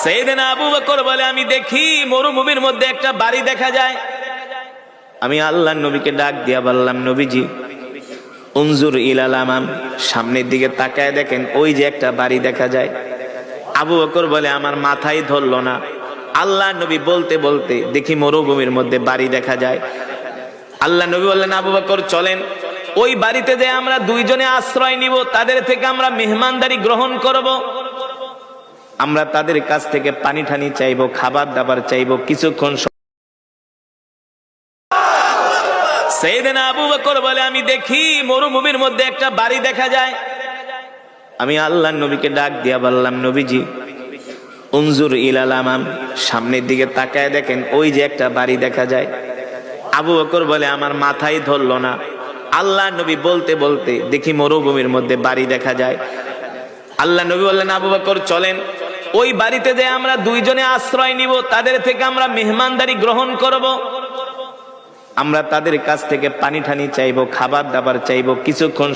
সাইয়েদনা আবু বকর বলে, আমি দেখি মরুভূমির মধ্যে একটা বাড়ি দেখা যায়। আমি আল্লাহর নবীকে ডাক দিয়া বললাম, নবীজি উনজুর ইলাল আমাম, সামনের দিকে তাকায় দেখেন ওই যে একটা বাড়ি দেখা যায়। আবু বকর বলে, আমার মাথায় ধরলো না। আল্লাহর নবী বলতে বলতে দেখি মরুভূমির মধ্যে বাড়ি দেখা যায়। আল্লাহ নবী বললেন, আবু বকর চলেন, ওই বাড়িতে যে আমরা দুইজনে আশ্রয় নিব, তাদের থেকে আমরা মেহমানদারি গ্রহণ করব। আমরা তাদের কাছ থেকে পানি ঠানি চাইবো, খাবার দাবার চাইবো। কিছুক্ষণ সাইয়েদনা আবু বকর বলে, আমি দেখি মরুভূমির মধ্যে একটা বাড়ি দেখা যায়। আমি আল্লাহর নবীকে ডাক দিয়া বললাম, নবীজি উনজুর ইলাল আমাম, সামনের দিকে তাকায় দেখেন ওই যে একটা বাড়ি দেখা যায়। আবু বকর বলে, আমার মাথায় ধরলো না। আল্লাহর নবী বলতে বলতে দেখি মরুভূমির মধ্যে বাড়ি দেখা যায়। আল্লাহ নবী বললেন, আবু বকর চলেন, ওই বাড়িতে যে আমরা দুইজনে আশ্রয় নিব, তাদের থেকে আমরা মেহমানদারি গ্রহণ করব। আমরা তাদের কাছ থেকে পানি ঠানি চাইবো, খাবার দাবার চাইবো। কিছুক্ষণ